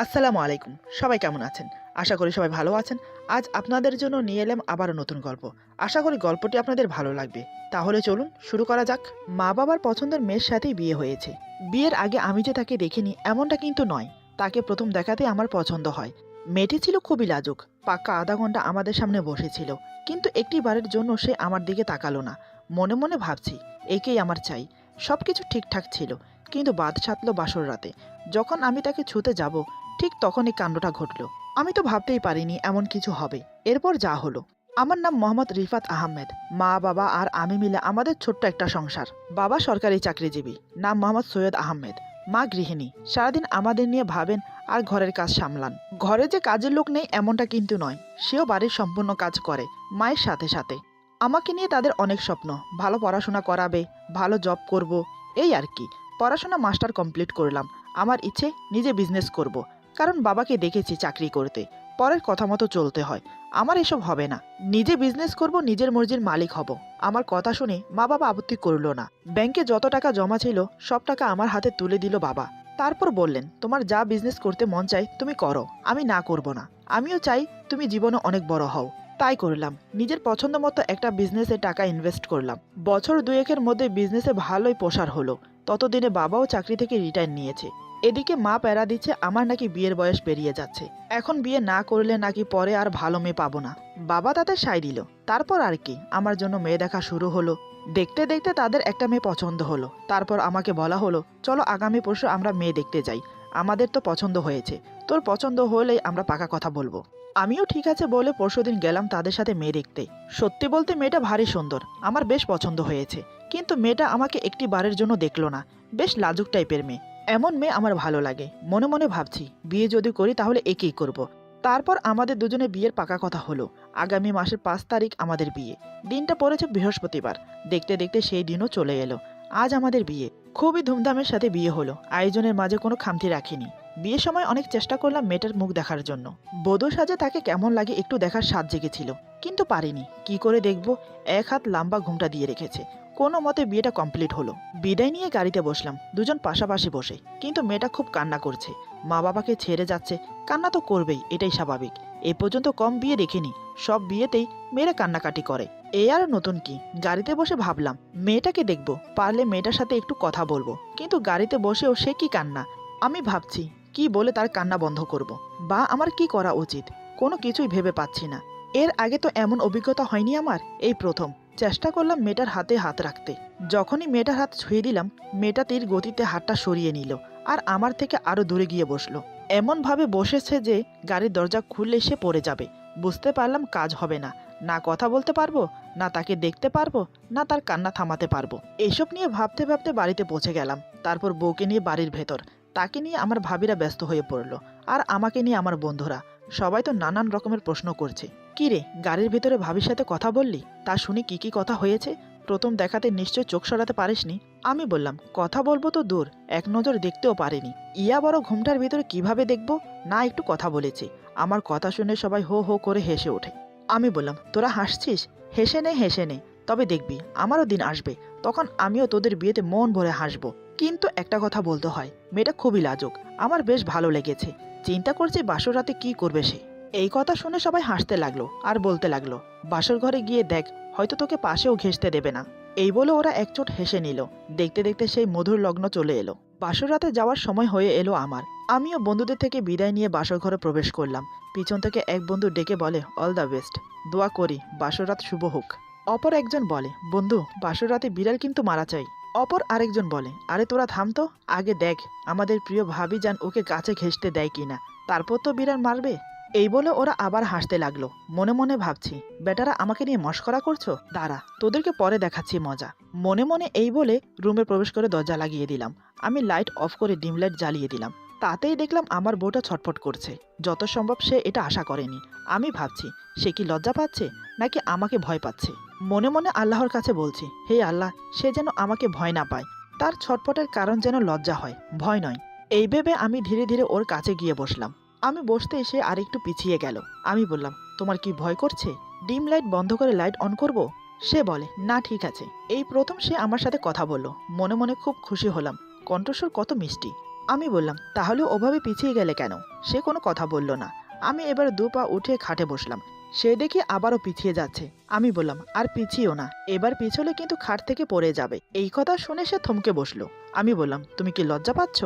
আসসালামু আলাইকুম। সবাই কেমন আছেন? আশা করি সবাই ভালো আছেন। আজ আপনাদের জন্য নিয়ে এলাম আবারও নতুন গল্প। আশা করি গল্পটি আপনাদের ভালো লাগবে। তাহলে চলুন শুরু করা যাক। মা-বাবার পছন্দের মেয়ের সাথেই বিয়ে হয়েছে। বিয়ের আগে আমি যে তাকে দেখিনি এমনটা কিন্তু নয়। তাকে প্রথম দেখাতেই আমার পছন্দ হয়। মেয়েটি ছিল খুবই লাজুক। পাক্কা আধা ঘন্টা আমাদের সামনে বসেছিল। কিন্তু একটি বারের জন্য সে আমার দিকে তাকালো না। মনে মনে ভাবছি, একেই আমার চাই। সবকিছু ঠিকঠাক ছিল। কিন্তু বাদ সাধল বাসর রাতে। যখন আমি তাকে ছুতে যাব, ঠিক তখনই কাণ্ডটা ঘটল। আমি তো ভাবতেই পারিনি এমন কিছু হবে। এরপর যা হলো। আমার নাম মোহাম্মদ রিফাত আহমেদ। মা বাবা আর আমি মিলে আমাদের ছোট্ট একটা সংসার। বাবা সরকারি চাকরিজীবী, নাম মোহাম্মদ সৈয়দ আহমেদ। মা গৃহিণী, সারাদিন আমাদের নিয়ে ভাবেন আর ঘরের কাজ সামলান। ঘরে যে কাজের লোক নেই এমনটা কিন্তু নয়, সেও বাড়ির সম্পূর্ণ কাজ করে মায়ের সাথে সাথে। আমাকে নিয়ে তাদের অনেক স্বপ্ন, ভালো পড়াশোনা করাবে, ভালো জব করব, এই আর কি। পড়াশোনা মাস্টার কমপ্লিট করলাম। আমার ইচ্ছে নিজে বিজনেস করব, কারণ বাবাকে দেখেছি চাকরি করতে, পরের কথা মতো চলতে হয়। আমার এসব হবে না। নিজে বিজনেস করব, নিজের মর্জির মালিক হব। আমার কথা শুনে মা বাবা আপত্তি করলো না। ব্যাংকে যত টাকা জমা ছিল সব টাকা আমার হাতে তুলে দিল বাবা। তারপর বললেন, তোমার যা বিজনেস করতে মন চাই তুমি করো, আমি না করব না। আমিও চাই তুমি জীবনে অনেক বড় হও। তাই করলাম। নিজের পছন্দ মতো একটা বিজনেসে টাকা ইনভেস্ট করলাম। বছর দুয়েকের মধ্যে বিজনেসে ভালোই প্রসার হলো। ততদিনে বাবাও চাকরি থেকে রিটায়ার নিয়েছে। এদিকে মা প্যারা দিচ্ছে আমার নাকি বিয়ের বয়স পেরিয়ে যাচ্ছে, এখন বিয়ে না করলে নাকি পরে আর ভালো মেয়ে পাবো না। বাবা তাতে সায় দিল। তারপর আর কি, আমার জন্য মেয়ে দেখা শুরু হলো। দেখতে দেখতে তাদের একটা মেয়ে পছন্দ হলো। তারপর আমাকে বলা হলো, চলো আগামী পরশু আমরা মেয়ে দেখতে যাই। আমাদের তো পছন্দ হয়েছে, তোর পছন্দ হলেই আমরা পাকা কথা বলবো। আমিও ঠিক আছে বলে পরশুদিন গেলাম তাদের সাথে মেয়ে দেখতে। সত্যি বলতে মেয়েটা ভারী সুন্দর, আমার বেশ পছন্দ হয়েছে। কিন্তু মেয়েটা আমাকে একটি বারের জন্য দেখলো না। বেশ লাজুক টাইপের মেয়ে। এমন মেয়ে আমার ভালো লাগে। মনে মনে ভাবছি, বিয়ে যদি করি তাহলে একেই করব। তারপর আমাদের দুজনে বিয়ের পাকা কথা হলো। আগামী মাসের 5 তারিখ আমাদের বিয়ে। দিনটা পড়েছে বৃহস্পতিবার। দেখতে দেখতে সেই দিনও চলে এলো। আজ আমাদের বিয়ে। খুবই ধুমধামের সাথে বিয়ে হলো। আয়োজনের মাঝে কোনো খামতি রাখিনি। বিয়ের সময় অনেক চেষ্টা করলাম মেয়েটার মুখ দেখার জন্য। বধূ সাজে তাকে কেমন লাগে একটু দেখার স্বাদ জেগেছিল, কিন্তু পারিনি। কি করে দেখব? এক হাত লম্বা ঘুমটা দিয়ে রেখেছে। কোনো মতে বিয়েটা কমপ্লিট হলো। বিদায় নিয়ে গাড়িতে বসলাম, দুজন পাশাপাশি বসে। কিন্তু মেয়েটা খুব কান্না করছে। মা বাবাকে ছেড়ে যাচ্ছে, কান্না তো করবেই, এটাই স্বাভাবিক। এ পর্যন্ত কম বিয়ে দেখিনি। সব বিয়েতেই মেয়েরা কান্নাকাটি করে। এ আর নতুন কি? গাড়িতে বসে ভাবলাম মেয়েটাকে দেখব, পারলে মেয়েটার সাথে একটু কথা বলবো। কিন্তু গাড়িতে বসেও সে কি কান্না! আমি ভাবছি কি বলে তার কান্না বন্ধ করব, বা আমার কি করা উচিত। কোনো কিছুই ভেবে পাচ্ছি না। এর আগে তো এমন অভিজ্ঞতা হয়নি আমার, এই প্রথম। চেষ্টা করলাম মেয়েটার হাতে হাত রাখতে। যখনই মেয়েটার হাত ছুঁয়ে দিলাম, মেয়েটা তীর গতিতে হাতটা সরিয়ে নিল আর আমার থেকে আরো দূরে গিয়ে বসলো। এমনভাবে বসেছে যে গাড়ির দরজা খুললে সে পড়ে যাবে। বুঝতে পারলাম কাজ হবে না। না কথা বলতে পারবো, না তাকে দেখতে পারবো, না তার কান্না থামাতে পারবো। এসব নিয়ে ভাবতে ভাবতে বাড়িতে পৌঁছে গেলাম। তারপর বউকে নিয়ে বাড়ির ভেতর। তাকে নিয়ে আমার ভাবিরা ব্যস্ত হয়ে পড়লো। আর আমাকে নিয়ে আমার বন্ধুরা। সবাই তো নানান রকমের প্রশ্ন করছে। কি রে, গাড়ির ভেতরে ভাবির সাথে কথা বললি? তা শুনি কি কি কথা হয়েছে। প্রথম দেখাতে নিশ্চয় চোখ সরাতে পারিসনি। আমি বললাম, কথা বলবো তো দূর, এক নজর দেখতেও পারিনি। ইয়া বড় ঘুমটার ভিতরে কিভাবে দেখবো? না একটু কথা বলেছি। আমার কথা শুনে সবাই হো হো করে হেসে ওঠে। আমি বললাম, তোরা হাসছিস? হেসে নে হেসে নে, তবে দেখবি আমারও দিন আসবে, তখন আমিও তোদের বিয়েতে মন ভরে হাসবো। কিন্তু একটা কথা বলতে হয়, মেয়েটা খুবই লাজুক। আমার বেশ ভালো লেগেছে। চিন্তা করছি বাসর রাতে কি করবে সে। এই কথা শুনে সবাই হাসতে লাগলো আর বলতে লাগলো, বাসর ঘরে গিয়ে দেখ, হয়তো তোকে পাশেও ঘেঁষতে দেবে না। এই বলে ওরা একচোট হেসে নিল। দেখতে দেখতে সেই মধুর লগ্ন চলে এলো। বাসর রাতে যাওয়ার সময় হয়ে এলো আমার। আমিও বন্ধুদের থেকে বিদায় নিয়ে বাসর ঘরে প্রবেশ করলাম। পিছন থেকে এক বন্ধু ডেকে বলে, অল দ্য বেস্ট, দোয়া করি বাসর রাত শুভ হোক। অপর একজন বলে, বন্ধু বাসর রাতে বিড়াল কিন্তু মারা চাই। অপর আরেকজন বলে, আরে তোরা থাম তো, আগে দেখ আমাদের প্রিয় ভাবি যান ওকে গাছে ঘেঁষতে দেয় কিনা, তারপর তো বিড়াল মারবে। এই বলে ওরা আবার হাসতে লাগলো। মনে মনে ভাবছি, বেটারা আমাকে নিয়ে মশকরা করছো, দাঁড়া তোদেরকে পরে দেখাচ্ছি মজা। মনে মনে এই বলে রুমে প্রবেশ করে দরজা লাগিয়ে দিলাম। আমি লাইট অফ করে ডিম লাইট জ্বালিয়ে দিলাম। তাতেই দেখলাম আমার বউটা ছটফট করছে। যত সম্ভব সে এটা আশা করেনি। আমি ভাবছি, সে কি লজ্জা পাচ্ছে নাকি আমাকে ভয় পাচ্ছে। মনে মনে আল্লাহর কাছে বলছি, হে আল্লাহ, সে যেন আমাকে ভয় না পায়। তার ছটফটের কারণ যেন লজ্জা হয়, ভয় নয়। এই ভেবে আমি ধীরে ধীরে ওর কাছে গিয়ে বসলাম। আমি বসতে এসে আরেকটু পিছিয়ে গেল। আমি বললাম, তোমার কি ভয় করছে? ডিম লাইট বন্ধ করে লাইট অন করব? সে বলে, না ঠিক আছে। এই প্রথম সে আমার সাথে কথা বলল। মনে মনে খুব খুশি হলাম। কণ্ঠস্বর কত মিষ্টি। আমি বললাম, তাহলে ওভাবে পিছিয়ে গেলে কেন? সে কোনো কথা বলল না। আমি এবার 2 পা উঠে খাটে বসলাম। সে দেখি আবারও পিছিয়ে যাচ্ছে। আমি বললাম, আর পিছিয়েও না, এবার পিছলে কিন্তু খাট থেকে পড়ে যাবে। এই কথা শুনে সে থমকে বসলো। আমি বললাম, তুমি কি লজ্জা পাচ্ছ?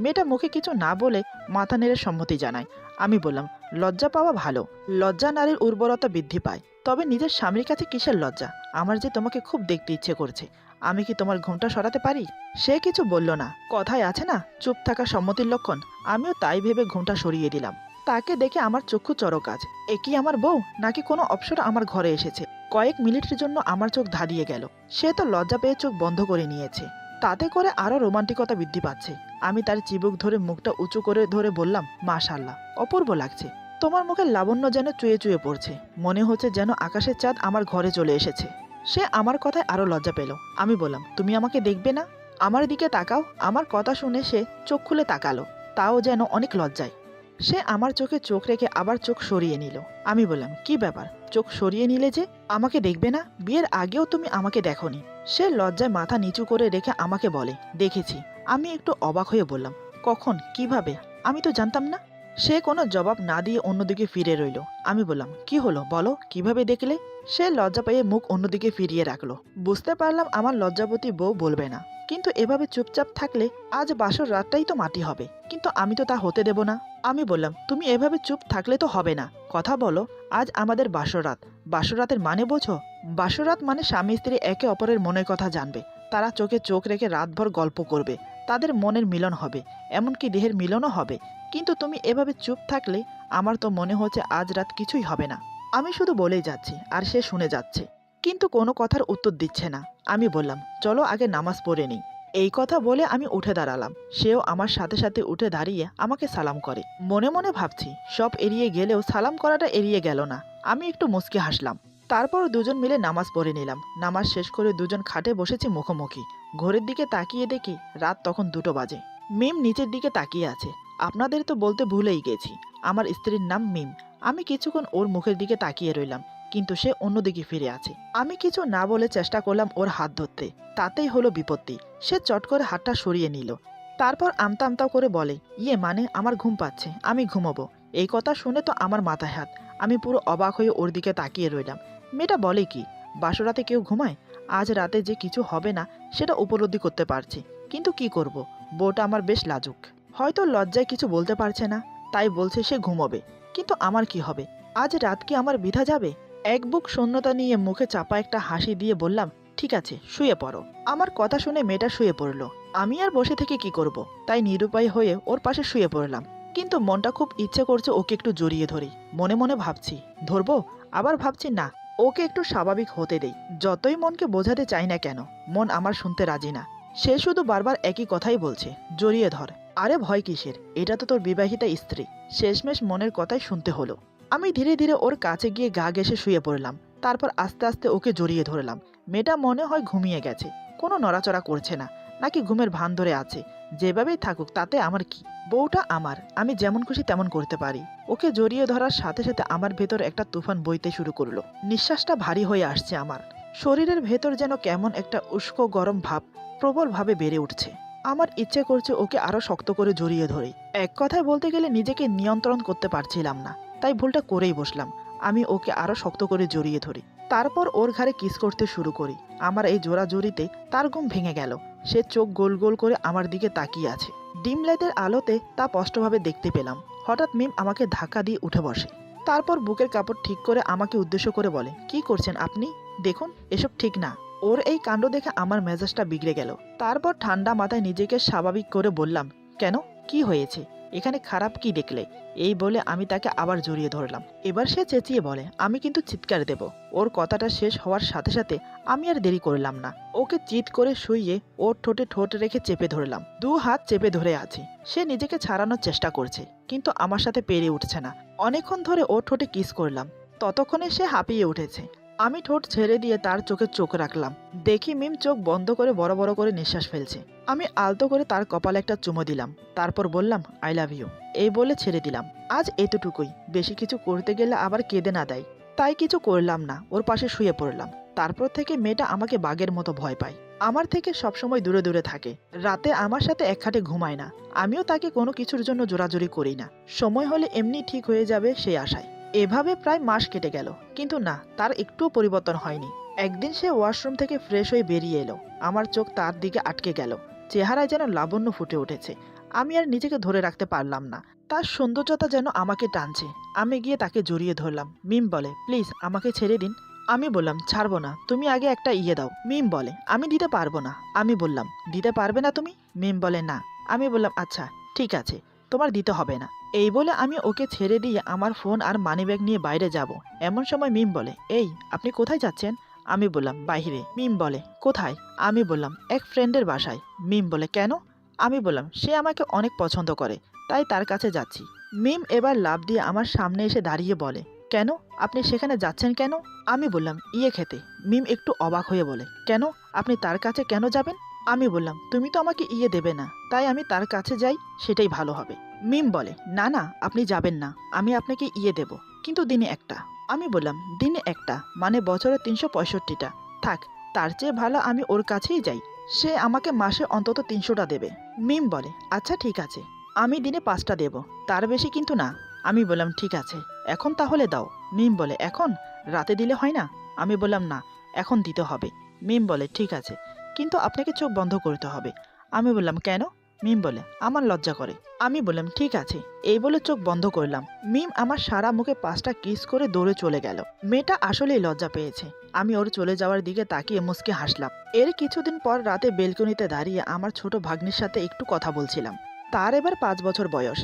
মেয়েটা মুখে কিছু না বলে মাথা নেড়ে সম্মতি জানায়। আমি বললাম, লজ্জা পাওয়া ভালো। লজ্জা নারীর উর্বরতা বৃদ্ধি পায়। তবে নিজের স্বামীর কাছে কিসের লজ্জা? আমার যে তোমাকে খুব দেখতে ইচ্ছে করছে। আমি কি তোমার ঘুমটা সরাতে পারি? সে কিছু বলল না। কথায় আছে না, চুপ থাকা সম্মতির লক্ষণ। আমিও তাই ভেবে ঘুমটা সরিয়ে দিলাম। তাকে দেখে আমার চক্ষু চড়কাজ। এ কি আমার বউ, নাকি কোনো অপসরা আমার ঘরে এসেছে? কয়েক মিনিটের জন্য আমার চোখ ধাঁধিয়ে গেল। সে তো লজ্জা পেয়ে চোখ বন্ধ করে নিয়েছে। তাতে করে আরো রোমান্টিকতা বৃদ্ধি পাচ্ছে। আমি তার চিবুক ধরে মুখটা উঁচু করে ধরে বললাম, মাশাআল্লাহ, অপূর্ব লাগছে। তোমার মুখের লাবণ্য যেন চুয়ে চুয়ে পড়ছে। মনে হচ্ছে যেন আকাশের চাঁদ আমার ঘরে চলে এসেছে। সে আমার কথায় আরো লজ্জা পেল। আমি বললাম, তুমি আমাকে দেখবে না? আমার দিকে তাকাও। আমার কথা শুনে সে চোখ খুলে তাকালো, তাও যেন অনেক লজ্জায়। সে আমার চোখে চোখ রেখে আবার চোখ সরিয়ে নিল। আমি বললাম, কি ব্যাপার, চোখ সরিয়ে নিলে যে? আমাকে দেখবে না? বিয়ের আগেও তুমি আমাকে দেখোনি। সে লজ্জায় মাথা নিচু করে রেখে আমাকে বলে, দেখেছি। আমি একটু অবাক হয়ে বললাম, কখন, কিভাবে? আমি তো জানতাম না। সে কোনো জবাব না দিয়ে অন্যদিকে ফিরে রইল। আমি বললাম, কি হলো বলো, কিভাবে দেখলে? সে লজ্জা পেয়ে মুখ অন্যদিকে ফিরিয়ে রাখলো। বুঝতে পারলাম আমার লজ্জাবতী বউ বলবে না, কিন্তু এভাবে চুপচাপ থাকলে আজ বাসর রাতটাই তো মাটি হবে। কিন্তু আমি তো তা হতে দেব না। আমি বললাম, তুমি এভাবে চুপ থাকলে তো হবে না, কথা বলো। আজ আমাদের বাসরাত। বাসরাতের মানে বোঝো? বাসরাত মানে স্বামী স্ত্রী একে অপরের মনের কথা জানবে। তারা চোখে চোখ রেখে রাতভর গল্প করবে। তাদের মনের মিলন হবে, এমনকি দেহের মিলনও হবে। কিন্তু তুমি এভাবে চুপ থাকলে আমার তো মনে হচ্ছে আজ রাত কিছুই হবে না। আমি শুধু বলেই যাচ্ছি আর সে শুনে যাচ্ছে, কিন্তু কোনো কথার উত্তর দিচ্ছে না। আমি বললাম, চলো আগে নামাজ পড়ে নিই। এই কথা বলে আমি উঠে দাঁড়ালাম। সেও আমার সাথে সাথে উঠে দাঁড়িয়ে আমাকে সালাম করে। মনে মনে ভাবছি, সব এড়িয়ে গেলেও সালাম করাটা এড়িয়ে গেল না। আমি একটু মুচকি হাসলাম। তারপর দুজন মিলে নামাজ পড়ে নিলাম। নামাজ শেষ করে দুজন খাটে বসেছি মুখোমুখি। ঘড়ির দিকে তাকিয়ে দেখি রাত তখন 2টো বাজে। মিম নিচের দিকে তাকিয়ে আছে। আপনাদের তো বলতে ভুলেই গেছি, আমার স্ত্রীর নাম মিম। আমি কিছুক্ষণ ওর মুখের দিকে তাকিয়ে রইলাম, কিন্তু সে অন্যদিকে ফিরে আছে। আমি কিছু না বলে চেষ্টা করলাম ওর হাত ধরতে। তাতেই হলো বিপত্তি। সে চট করে হাতটা সরিয়ে নিল। তারপর আমতা আমতা করে বলে, ইয়ে মানে আমার ঘুম পাচ্ছে, আমি ঘুমাবো। এই কথা শুনে তো আমার মাথায় হাত। আমি পুরো অবাক হয়ে ওর দিকে তাকিয়ে রইলাম। মেয়েটা বলে কি, বাসরাতে কেউ ঘুমায়? আজ রাতে যে কিছু হবে না সেটা উপলব্ধি করতে পারছি, কিন্তু কি করব, বউটা আমার বেশ লাজুক। হয়তো লজ্জায় কিছু বলতে পারছে না, তাই বলছে সে ঘুমোবে। কিন্তু আমার কি হবে? আজ রাত কি আমার বৃথা যাবে? এক বুক শূন্যতা নিয়ে মুখে চাপা একটা হাসি দিয়ে বললাম, ঠিক আছে, শুয়ে পড়ো। আমার কথা শুনে মেয়েটা শুয়ে পড়লো। আমি আর বসে থেকে কি করব, তাই নিরুপায় হয়ে ওর পাশে শুয়ে পড়লাম। কিন্তু মনটা খুব ইচ্ছে করছে ওকে একটু জড়িয়ে ধরি। মনে মনে ভাবছি, ধরবো, আবার ভাবছি না, ওকে একটু স্বাভাবিক হতে দেই। যতই মনকে বোঝাতে চাই না কেন, মন আমার শুনতে রাজি না। সে শুধু বারবার একই কথাই বলছে, জড়িয়ে ধর। আরে ভয় কিসের, এটা তো তোর বিবাহিতা স্ত্রী। শেষমেশ মনের কথাই শুনতে হলো। আমি ধীরে ধীরে ওর কাছে গিয়ে গা ঘেঁষে শুয়ে পড়লাম। তারপর আস্তে আস্তে ওকে জড়িয়ে ধরলাম। মেয়েটা মনে হয় ঘুমিয়ে গেছে, কোনো নড়াচড়া করছে না, নাকি ঘুমের ভান ধরে আছে। যেভাবেই থাকুক তাতে আমার কি, বউটা আমার, আমি যেমন খুশি তেমন করতে পারি। ওকে জড়িয়ে ধরার সাথে সাথে আমার ভেতর একটা তুফান বইতে শুরু করলো। নিঃশ্বাসটা ভারী হয়ে আসছে আমার। শরীরের ভেতর যেন কেমন একটা উষ্ণ গরম ভাব প্রবলভাবে বেড়ে উঠছে। আমার ইচ্ছে করছে ওকে আরো শক্ত করে জড়িয়ে ধরি। এক কথায় বলতে গেলে নিজেকে নিয়ন্ত্রণ করতে পারছিলাম না, তাই ভুলটা করেই বসলাম। আমি ওকে আরো শক্ত করে জড়িয়ে ধরি। তারপর ওর ঘাড়ে কিস করতে শুরু করি। আমার এই জোড়াজড়িতে তার ঘুম ভেঙে গেল। সে চোখ গোল গোল করে আমার দিকে তাকিয়ে আছে। ডিম লাইটের আলোতে তা স্পষ্টভাবে দেখতে পেলাম। হঠাৎ মিম আমাকে ধাক্কা দিয়ে উঠে বসে। তারপর বুকের কাপড় ঠিক করে আমাকে উদ্দেশ্য করে বলে, কি করছেন আপনি? দেখুন, এসব ঠিক না। ওর এই কাণ্ড দেখে আমার মেজাজটা বিগড়ে গেল। তারপর ঠান্ডা মাথায় নিজেকে স্বাভাবিক করে বললাম, কেন, কি হয়েছে? এখানে খারাপ কি দেখলে? এই বলে আমি তাকে আবার জড়িয়ে ধরলাম। এবার সে চেঁচিয়ে বলে, আমি কিন্তু চিৎকার দেব। ওর কথাটা শেষ হওয়ার সাথে সাথে আমি আর দেরি করলাম না। ওকে চিৎ করে শুইয়ে ওর ঠোঁটে ঠোঁট রেখে চেপে ধরলাম। 2 হাত চেপে ধরে আছি। সে নিজেকে ছাড়ানোর চেষ্টা করছে, কিন্তু আমার সাথে পেরে উঠছে না। অনেকক্ষণ ধরে ওর ঠোঁটে কিস করলাম। ততক্ষণে সে হাঁপিয়ে উঠেছে। আমি ঠোঁট ছেড়ে দিয়ে তার চোখে চোখ রাখলাম। দেখি মিম চোখ বন্ধ করে বড় বড় করে নিঃশ্বাস ফেলছে। আমি আলতো করে তার কপালে একটা চুমো দিলাম। তারপর বললাম, আই লাভ ইউ। এই বলে ছেড়ে দিলাম। আজ এতটুকুই, বেশি কিছু করতে গেলে আবার কেঁদে না দেয়। তাই কিছু করলাম না, ওর পাশে শুয়ে পড়লাম। তারপর থেকে মেয়েটা আমাকে বাঘের মতো ভয় পায়। আমার থেকে সবসময় দূরে দূরে থাকে। রাতে আমার সাথে এক খাটে ঘুমায় না। আমিও তাকে কোনো কিছুর জন্য জোরাজুরি করি না। সময় হলে এমনি ঠিক হয়ে যাবে সেই আশায়। এভাবে প্রায় মাস কেটে গেল, কিন্তু না, তার একটুও পরিবর্তন হয়নি। একদিন সে ওয়াশরুম থেকে ফ্রেশ হয়ে বেরিয়ে এলো। আমার চোখ তার দিকে আটকে গেল। চেহারায় যেন লাবণ্য ফুটে উঠেছে। আমি আর নিজেকে ধরে রাখতে পারলাম না। তার সৌন্দর্যতা যেন আমাকে টানছে। আমি গিয়ে তাকে জড়িয়ে ধরলাম। মিম বলে, প্লিজ আমাকে ছেড়ে দিন। আমি বললাম, ছাড়বো না, তুমি আগে একটা ইয়ে দাও। মিম বলে, আমি দিতে পারবো না। আমি বললাম, দিতে পারবে না তুমি? মিম বলে, না। আমি বললাম, আচ্ছা ঠিক আছে, তোমার দিতে হবে না। এই বলে আমি ওকে ছেড়ে দিয়ে আমার ফোন আর মানিব্যাগ নিয়ে বাইরে যাব। এমন সময় মিম বলে, এই আপনি কোথায় যাচ্ছেন? আমি বললাম, বাইরে। মিম বলে, কোথায়? আমি বললাম, এক ফ্রেন্ডের বাসায়। মিম বলে, কেন? আমি বললাম, সে আমাকে অনেক পছন্দ করে, তাই তার কাছে যাচ্ছি। মিম এবার লাফ দিয়ে আমার সামনে এসে দাঁড়িয়ে বলে, কেন? আপনি সেখানে যাচ্ছেন কেন? আমি বললাম, ইয়ে খেতে। মিম একটু অবাক হয়ে বলে, কেন? আপনি তার কাছে কেন যাবেন? আমি বললাম, তুমি তো আমাকে ইয়ে দেবে না, তাই আমি তার কাছে যাই, সেটাই ভালো হবে। মিম বলে, না না, আপনি যাবেন না, আমি আপনাকে ইয়ে দেব, কিন্তু দিনে একটা। আমি বললাম, দিনে একটা মানে বছরে 365টা। থাক, তার চেয়ে ভালো আমি ওর কাছেই যাই। সে আমাকে মাসে অন্তত 300টা দেবে। মিম বলে, আচ্ছা ঠিক আছে, আমি দিনে 5টা দেব, তার বেশি কিন্তু না। আমি বললাম, ঠিক আছে, এখন তাহলে দাও। মিম বলে, এখন? রাতে দিলে হয় না? আমি বললাম, না, এখন দিতে হবে। মিম বলে, ঠিক আছে, কিন্তু আপনাকে চোখ বন্ধ করতে হবে। আমি বললাম, কেন? মিম বলে, আমার লজ্জা করে। আমি বললাম, ঠিক আছে, এই বলে চোখ বন্ধ করলাম। মিম আমার সারা মুখে 5টা কিস করে দৌড়ে চলে গেল। মেয়েটা আসলেই লজ্জা পেয়েছে। আমি ওর চলে যাওয়ার দিকে তাকিয়ে মুচকে হাসলাম। এর কিছুদিন পর রাতে বেলকনিতে দাঁড়িয়ে আমার ছোট ভাগ্নির সাথে একটু কথা বলছিলাম। তার এবার 5 বছর বয়স।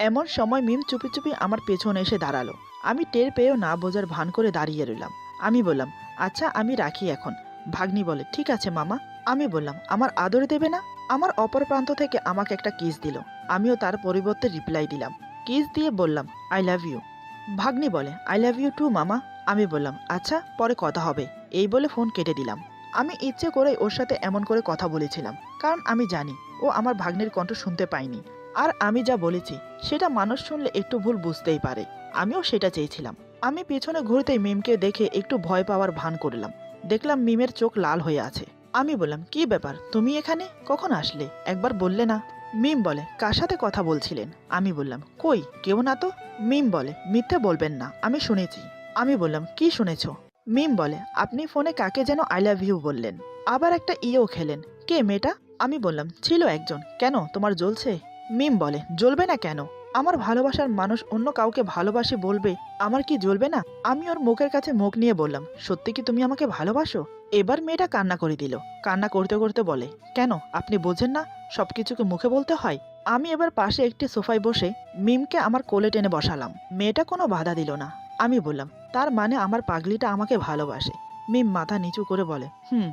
এমন সময় মিম চুপি চুপি আমার পেছনে এসে দাঁড়ালো। আমি টের পেয়েও না বোঝার ভান করে দাঁড়িয়ে রইলাম। আমি বললাম, আচ্ছা আমি রাখি এখন। ভাগ্নি বলে, ঠিক আছে মামা। আমি বললাম, আমার আদর দেবে না? আমার অপর প্রান্ত থেকে আমাকে একটা কিস দিল। আমিও তার পরিবর্তে রিপ্লাই দিলাম। কিস দিয়ে বললাম, আই লাভ ইউ। ভাগ্নি বলে, আই লাভ ইউ টু মামা। আমি বললাম, আচ্ছা পরে কথা হবে। এই বলে ফোন কেটে দিলাম। আমি ইচ্ছে করেই ওর সাথে এমন করে কথা বলেছিলাম, কারণ আমি জানি ও আমার ভাগ্নির কণ্ঠ শুনতে পায়নি। আর আমি যা বলেছি সেটা মানুষ শুনলে একটু ভুল বুঝতেই পারে। আমিও সেটা চেয়েছিলাম। আমি পেছনে ঘুরতেই মিমকে দেখে একটু ভয় পাওয়ার ভান করলাম। দেখলাম মিমের চোখ লাল হয়ে আছে। আমি বললাম, কি ব্যাপার, তুমি এখানে কখন আসলে? একবার বললে না? মিম বলে, কার সাথে কথা বলছিলেন? আমি বললাম, কই কেউ না তো। মিম বলে, মিথ্যে বলবেন না, আমি শুনেছি। আমি বললাম, কি শুনেছো? মিম বলে, আপনি ফোনে কাকে যেন আই লাভ ইউ বললেন, আবার একটা ইয়েও খেলেন। কে মেয়েটা? আমি বললাম, ছিল একজন। কেন, তোমার জ্বলছে? মিম বলে, জ্বলবে না কেন? আমার ভালোবাসার মানুষ অন্য কাউকে ভালোবাসি বলবে, আমার কি জ্বলবে না? আমি ওর মুখের কাছে মুখ নিয়ে বললাম, সত্যি কি তুমি আমাকে ভালোবাসো? এবার মেয়েটা কান্না করে দিল। কান্না করতে করতে বলে, কেন আপনি বোঝেন না, সবকিছুকে মুখে বলতে হয়? আমি এবার পাশে একটি সোফায় বসে মিমকে আমার কোলে টেনে বসালাম। মেয়েটা কোনো বাধা দিল না। আমি বললাম, তার মানে আমার পাগলিটা আমাকে ভালোবাসে? মিম মাথা নিচু করে বলে, হুম।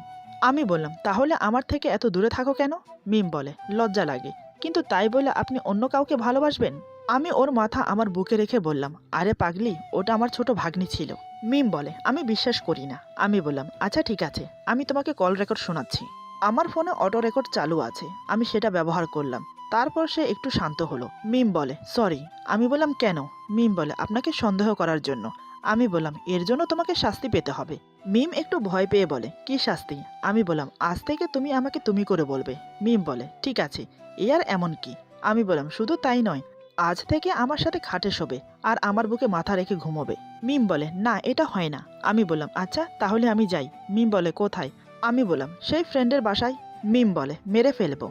আমি বললাম, তাহলে আমার থেকে এত দূরে থাকো কেন? মিম বলে, লজ্জা লাগে। কিন্তু তাই বলে আপনি অন্য কাউকে ভালোবাসবেন? আমি ওর মাথা আমার বুকে রেখে বললাম, আরে পাগলি, ওটা আমার ছোট ভাগ্নি ছিল। মিম বলে, আমি বিশ্বাস করি না। আমি বললাম, আচ্ছা ঠিক আছে, আমি তোমাকে কল রেকর্ড শোনাচ্ছি। আমার ফোনে অটো রেকর্ড চালু আছে, আমি সেটা ব্যবহার করলাম। তারপর সে একটু শান্ত হলো। মিম বলে, সরি। আমি বললাম, কেন? মিম বলে, আপনাকে সন্দেহ করার জন্য। আমি বললাম, এর জন্য তোমাকে শাস্তি পেতে হবে। মিম একটু ভয় পেয়ে বলে, কি শাস্তি? আমি বললাম, আজ থেকে তুমি আমাকে তুমি করে বলবে। মিম বলে, ঠিক আছে, এ আর এমন কি? আমি বললাম, শুধু তাই নয়, আজ থেকে আমার সাথে খাটে শোবে আর আমার বুকে মাথা রেখে ঘুমোবে। মিম বলে, না এটা হয় না। আমি বললাম, আচ্ছা তাহলে আমি যাই। মিম বলে, কোথায়? আমি বললাম, সেই ফ্রেন্ডের বাসায়। মিম বলে, মেরে ফেলবো।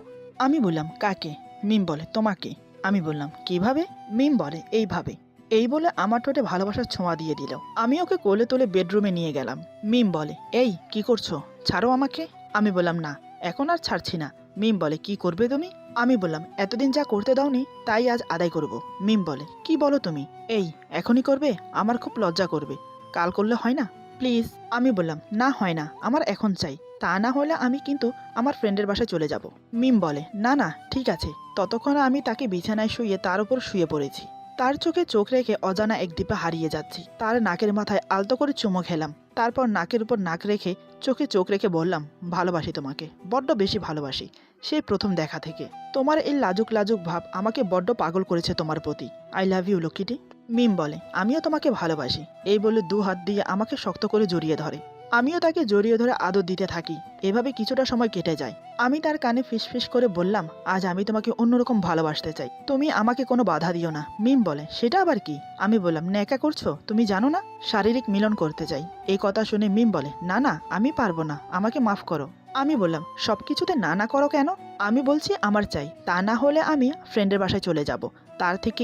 আমি বললাম, কাকে? মিম বলে, তোমাকে। আমি বললাম, কিভাবে? মিম বলে, এইভাবে। এই বলে আমার ঠোঁটে ভালোবাসার ছোঁয়া দিয়ে দিল। আমি ওকে কোলে তুলে বেডরুমে নিয়ে গেলাম। মিম বলে, এই কি করছো, ছাড়ো আমাকে। আমি বললাম, না এখন আর ছাড়ছি না। মিম বলে, কি করবে তুমি? আমি বললাম, এতদিন যা করতে দাওনি তাই আজ আদায় করব। মিম বলে, কি বলো তুমি? এই এখনই করবে? আমার খুব লজ্জা করবে। কাল করলে হয় না? প্লিজ। আমি বললাম, না হয় না, আমার এখন চাই, তা না হলে আমি কিন্তু আমার ফ্রেন্ডের বাসায় চলে যাব। মিম বলে, না না ঠিক আছে। ততক্ষণ আমি তাকে বিছানায় শুয়ে তার উপর শুয়ে পড়েছি। তার চোখে চোখ রেখে অজানা এক দ্বীপে হারিয়ে যাচ্ছি। তার নাকের মাথায় আলতো করে চুমো খেলাম। তারপর নাকের উপর নাক রেখে চোখে চোখ রেখে বললাম, ভালোবাসি তোমাকে, বড্ড বেশি ভালোবাসি, সেই প্রথম দেখা থেকে। তোমার এই লাজুক লাজুক ভাব আমাকে বড্ড পাগল করেছে তোমার প্রতি। I love you লক্ষ্মীটি। মিম বলে, আমিও তোমাকে ভালোবাসি। এই বলে 2 হাত দিয়ে আমাকে শক্ত করে জড়িয়ে ধরে। আমিও তাকে জড়িয়ে ধরে আদর দিতে থাকি। এভাবে কিছুটা সময় কেটে যায়। আমি তার কানে ফিসফিস করে বললাম, আজ আমি তোমাকে অন্যরকম ভালোবাসতে চাই, তুমি আমাকে কোনো বাধা দিও না। মিম বলে, সেটা আবার কি? আমি বললাম, ন্যাকা করছো? তুমি জানো না শারীরিক মিলন করতে চাই। এই কথা শুনে মিম বলে, না না, আমি পারবো না, আমাকে মাফ করো। আমি বললাম, সবকিছুতে না না করো কেন? আমি বলছি আমার চাই, তা না হলে আমি ফ্রেন্ডের বাসায় চলে যাব। তার থেকে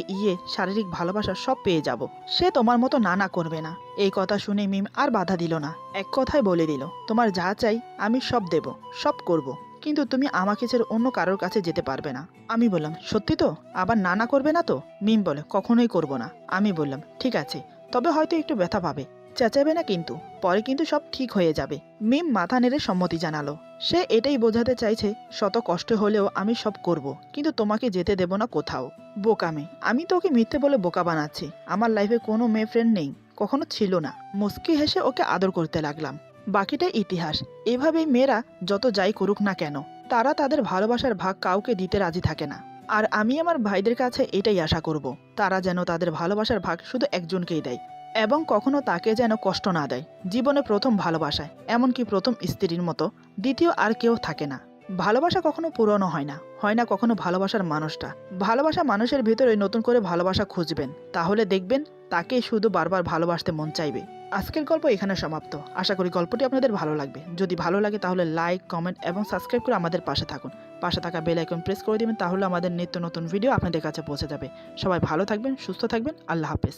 শারীরিক ভালোবাসা সব পেয়ে যাব। সে তোমার মতো না না করবে না। এই কথা শুনে মিম আর বাধা দিল না, এক কথায় বলে দিল, তোমার যা চাই আমি সব দেব, সব করব, কিন্তু তুমি আমাকে ছেড়ে অন্য কারোর কাছে যেতে পারবে না। আমি বললাম, সত্যি তো? আবার না না করবে না তো? মিম বলে, কখনোই করব না। আমি বললাম, ঠিক আছে, তবে হয়তো একটু ব্যথা পাবে, চেঁচাবে না কিন্তু, পরে কিন্তু সব ঠিক হয়ে যাবে। মিম মাথা নেড়ে সম্মতি জানালো। সে এটাই বোঝাতে চাইছে, শত কষ্ট হলেও আমি সব করব, কিন্তু তোমাকে যেতে দেব না কোথাও। বোকামে, আমি তো ওকে মিথ্যে বলে বোকা বানাচ্ছি। আমার লাইফে কোনো মেয়ে ফ্রেন্ড নেই, কখনো ছিল না। মুস্কি হেসে ওকে আদর করতে লাগলাম। বাকিটা ইতিহাস। এভাবেই মেয়েরা যত যাই করুক না কেন, তারা তাদের ভালোবাসার ভাগ কাউকে দিতে রাজি থাকে না। আর আমি আমার ভাইদের কাছে এটাই আশা করব, তারা যেন তাদের ভালোবাসার ভাগ শুধু একজনকেই দেয়, এবং কখনো তাকে যেন কষ্ট না দেয়। জীবনে প্রথম ভালোবাসায়, এমনকি প্রথম স্ত্রীর মতো দ্বিতীয় আর কেউ থাকে না। ভালোবাসা কখনো পুরনো হয় না, হয় না কখনো ভালোবাসার মানুষটা। ভালোবাসা মানুষের ভিতরে নতুন করে ভালোবাসা খুঁজবেন, তাহলে দেখবেন তাকে শুধু বারবার ভালোবাসতে মন চাইবে। আজকের গল্প এখানে সমাপ্ত। আশা করি গল্পটি আপনাদের ভালো লাগবে। যদি ভালো লাগে তাহলে লাইক, কমেন্ট এবং সাবস্ক্রাইব করে আমাদের পাশে থাকুন। পাশে থাকা বেল আইকন প্রেস করে দিবেন, তাহলে আমাদের নিত্য নতুন ভিডিও আপনাদের কাছে পৌঁছে যাবে। সবাই ভালো থাকবেন, সুস্থ থাকবেন। আল্লাহ হাফেজ।